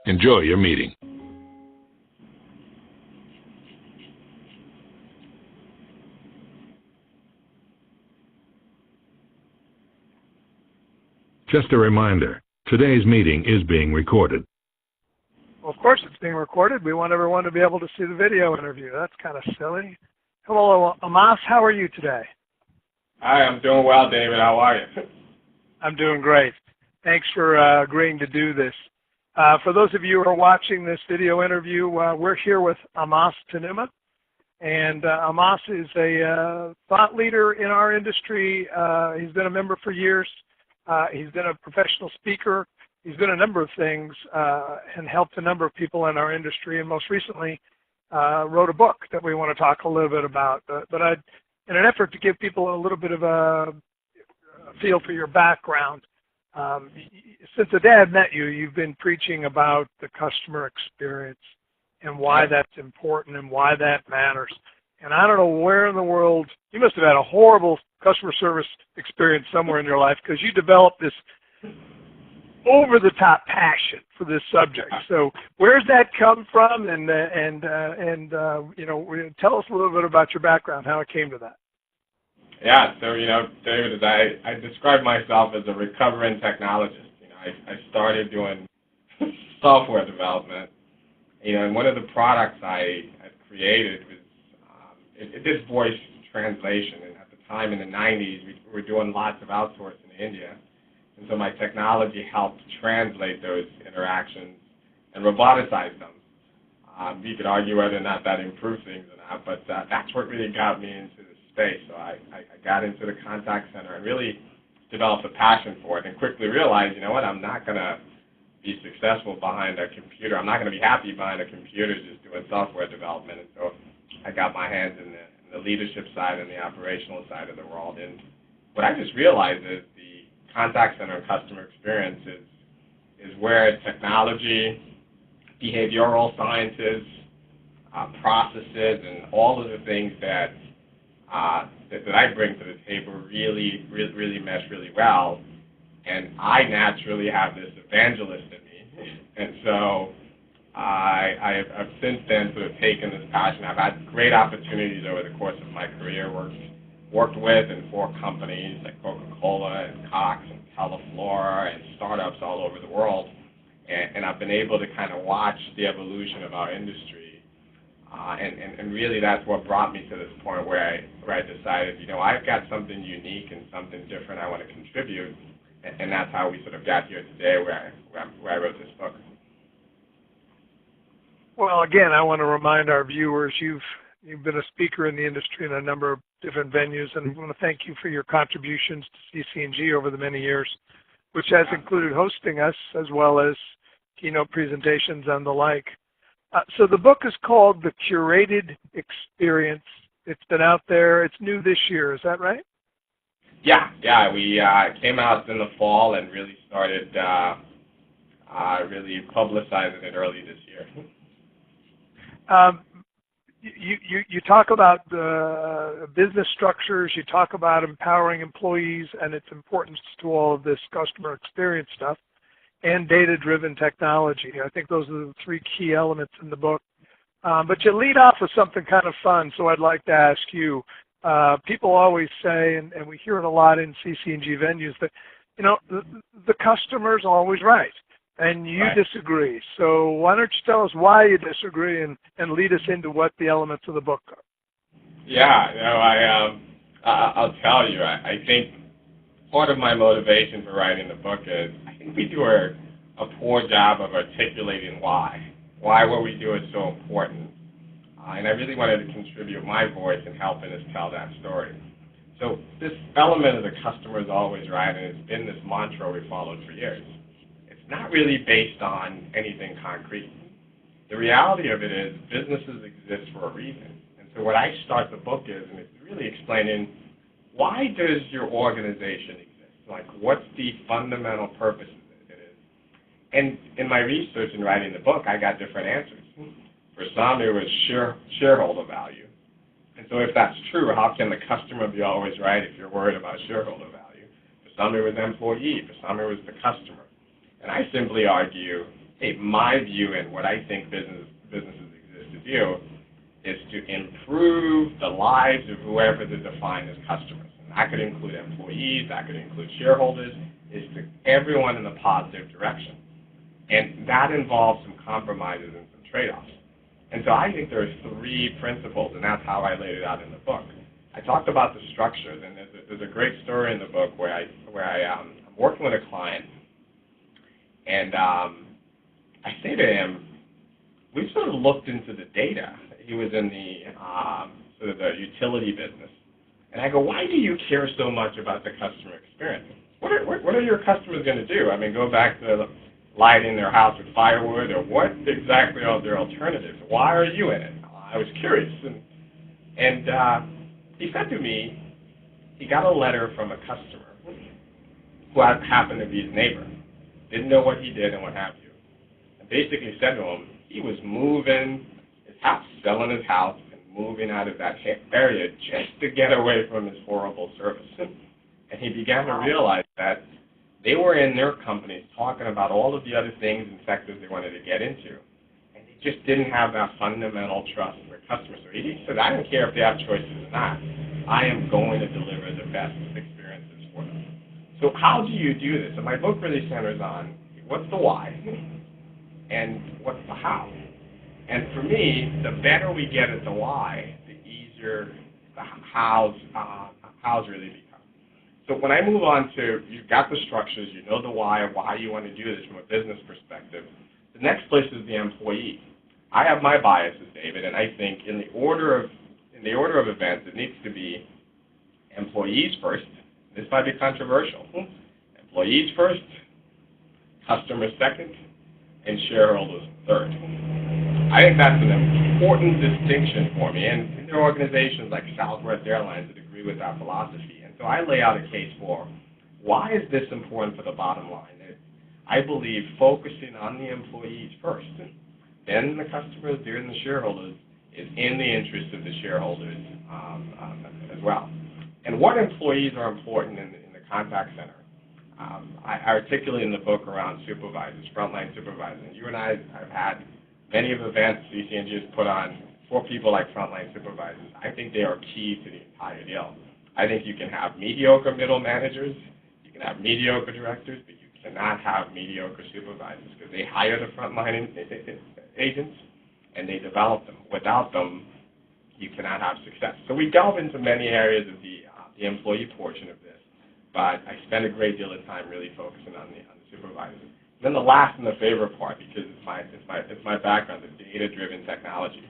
Enjoy your meeting. Just a reminder, today's meeting is being recorded. Well, of course it's being recorded. We want everyone to be able to see the video interview. That's kind of silly. Hello, Amos. How are you today? Hi, I'm doing well, David. How are you? I'm doing great. Thanks for agreeing to do this. For those of you who are watching this video interview, we're here with Amos Tanuma. And Amos is a thought leader in our industry. He's been a member for years. He's been a professional speaker. He's been a number of things and helped a number of people in our industry. And most recently, wrote a book that we want to talk a little bit about. But in an effort to give people a little bit of a feel for your background, since the day I've met you, you've been preaching about the customer experience and why that's important and why that matters. And I don't know where in the world, you must have had a horrible customer service experience somewhere in your life, because you developed this over-the-top passion for this subject. So where's that come from? And you know, tell us a little bit about your background, how it came to that. Yeah, so, David, I describe myself as a recovering technologist. I started doing software development, and one of the products I created was, it did voice translation. And at the time in the 90s, we were doing lots of outsourcing in India. And so my technology helped translate those interactions and roboticize them. You could argue whether or not that improved things or not, but that's what really got me into the space. So I got into the contact center and really developed a passion for it, and quickly realized, you know what, I'm not going to be successful behind a computer. I'm not going to be happy behind a computer just doing software development. And so I got my hands in the leadership side and the operational side of the world. And what I just realized is the contact center and customer experience is where technology, behavioral sciences, processes, and all of the things that I bring to the table really mesh really well. And I naturally have this evangelist in me. And so I've since then sort of taken this passion. I've had great opportunities over the course of my career, worked with and for companies like Coca-Cola and Cox and Teleflora and startups all over the world. And I've been able to kind of watch the evolution of our industry. And really that's what brought me to this point where I decided, I've got something unique and something different I want to contribute. And that's how we sort of got here today where I wrote this book. Well, again, I want to remind our viewers, you've been a speaker in the industry in a number of different venues, and I want to thank you for your contributions to CC&G over the many years, which has included hosting us as well as keynote presentations and the like. So the book is called The Curated Experience. It's been out there. It's new this year. Is that right? Yeah. We came out in the fall and really started really publicizing it early this year. You talk about business structures. You talk about empowering employees and its importance to all of this customer experience stuff, and data-driven technology. I think those are the three key elements in the book. But you lead off with something kind of fun, so I'd like to ask you. People always say, and we hear it a lot in CC&G venues, that the customer's always right, and you disagree. So why don't you tell us why you disagree and lead us into what the elements of the book are? Yeah, I'll tell you. I think part of my motivation for writing the book is I think we do a poor job of articulating why what we do is so important. And I really wanted to contribute my voice in helping us tell that story. So this element of the customer is always right, and it's been this mantra we followed for years. It's not really based on anything concrete. The reality of it is businesses exist for a reason. And so what I start the book is, and it's really explaining, why does your organization exist? Like, what's the fundamental purpose of it is? And in my research in writing the book, I got different answers. For some, it was shareholder value. And so if that's true, how can the customer be always right if you're worried about shareholder value? For some, it was employee. For some, it was the customer. And I simply argue hey, my view and what I think businesses exist to do is to improve the lives of whoever they define as customers. And that could include employees, that could include shareholders, is to everyone in a positive direction. And that involves some compromises and some trade-offs. And so I think there are three principles, and that's how I laid it out in the book. I talked about the structures, and there's a great story in the book where I'm working with a client, and I say to him, we sort of looked into the data. He was in the sort of the utility business, and I go, why do you care so much about the customer experience? What are your customers going to do? I mean, go back to lighting their house with firewood, or what exactly are their alternatives? Why are you in it? I was curious, and he said to me, he got a letter from a customer who happened to be his neighbor, didn't know what he did and what have you, and basically said to him he was moving his house, selling his house, and moving out of that area just to get away from his horrible service. And he began to realize that they were in their companies talking about all of the other things and sectors they wanted to get into, and they just didn't have that fundamental trust in their customers. So he said, I don't care if they have choices or not. I am going to deliver the best experiences for them. So how do you do this? And my book really centers on what's the why and what's the how. And for me, the better we get at the why, the easier the how's really become. So when I move on to, you've got the structures, you know the why you want to do this from a business perspective. The next place is the employee. I have my biases, David, and I think in the order of events, it needs to be employees first. This might be controversial. Employees first, customers second, and shareholders third. I think that's an important distinction for me, and there are organizations like Southwest Airlines that agree with that philosophy. And so I lay out a case for why is this important for the bottom line. I believe focusing on the employees first, then the customers, then the shareholders, is in the interest of the shareholders as well. And what employees are important in the contact center? I articulate in the book around supervisors, frontline supervisors. And you and I have had many of events CCNG has put on for people like frontline supervisors. I think they are key to the entire deal. I think you can have mediocre middle managers, you can have mediocre directors, but you cannot have mediocre supervisors because they hire the frontline agents and they develop them. Without them, you cannot have success. So we delve into many areas of the employee portion of this, but I spend a great deal of time really focusing on the supervisors. And then the last and the favorite part, because it's my background, the data-driven technology.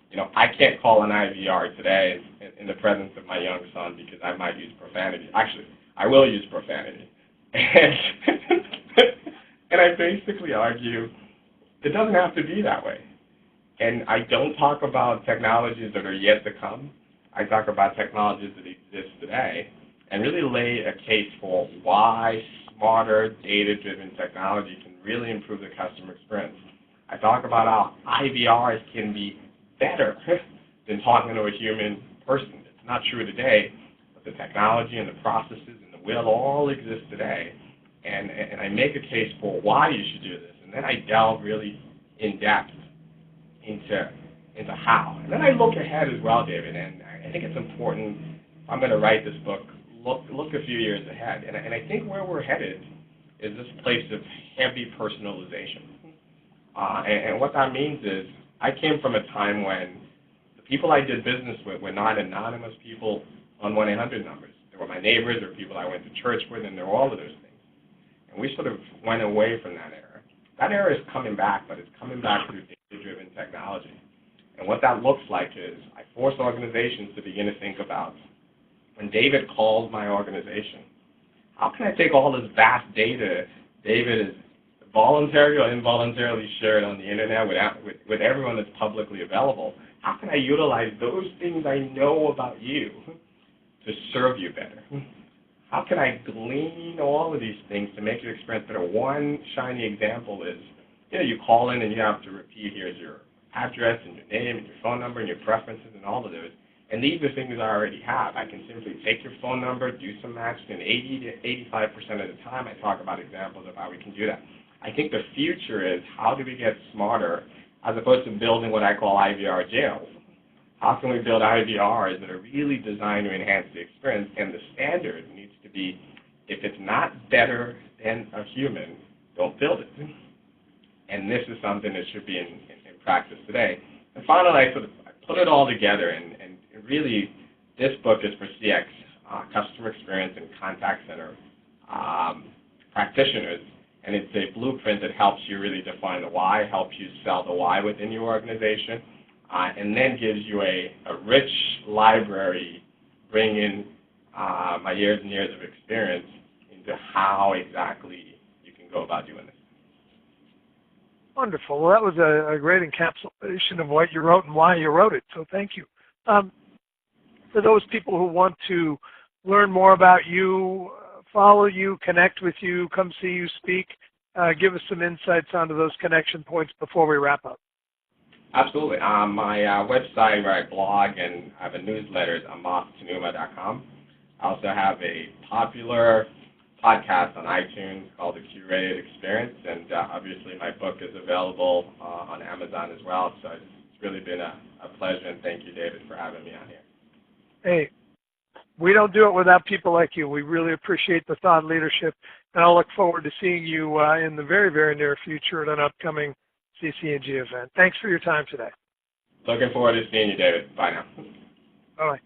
You know, I can't call an IVR today in the presence of my young son because I might use profanity. Actually, I will use profanity. And I basically argue it doesn't have to be that way. And I don't talk about technologies that are yet to come. I talk about technologies that exist today and really lay a case for why smarter, data-driven technology can really improve the customer experience. I talk about how IVRs can be better than talking to a human person. It's not true today, but the technology and the processes and the will all exist today. And I make a case for why you should do this. And then I delve really in depth into how. And then I look ahead as well, David, and I think it's important, if I'm going to write this book, look a few years ahead. And I think where we're headed is this place of heavy personalization. And what that means is I came from a time when the people I did business with were not anonymous people on 1-800 numbers. They were my neighbors or people I went to church with, and there were all of those things. And we sort of went away from that era. That era is coming back, but it's coming back through data-driven technology. And what that looks like is I force organizations to begin to think about, when David calls my organization, how can I take all this vast data David is voluntarily or involuntarily shared on the internet with everyone that's publicly available? How can I utilize those things I know about you to serve you better? How can I glean all of these things to make your experience better? One shiny example is, you call in and you have to repeat, here's your address and your name and your phone number and your preferences and all of those. And these are things I already have. I can simply take your phone number, do some matching, and 80 to 85% of the time I talk about examples of how we can do that. I think the future is how do we get smarter as opposed to building what I call IVR jails. How can we build IVRs that are really designed to enhance the experience? And the standard needs to be, if it's not better than a human, don't build it. And this is something that should be in practice today. And finally, I put it all together, and really, this book is for CX, customer experience and contact center practitioners. And it's a blueprint that helps you really define the why, helps you sell the why within your organization, and then gives you a rich library, bringing my years and years of experience into how exactly you can go about doing this. Wonderful. Well, that was a great encapsulation of what you wrote and why you wrote it, so thank you. For those people who want to learn more about you, follow you, connect with you, come see you speak, give us some insights onto those connection points before we wrap up. Absolutely. My website where I blog and I have a newsletter is amastanuma.com. I also have a popular podcast on iTunes called The Curated Experience, and obviously my book is available on Amazon as well, so it's really been a pleasure, and thank you, David, for having me on here. Hey, we don't do it without people like you. We really appreciate the thought leadership, and I'll look forward to seeing you in the very, very near future at an upcoming CC&G event. Thanks for your time today. Looking forward to seeing you, David. Bye now. Bye-bye.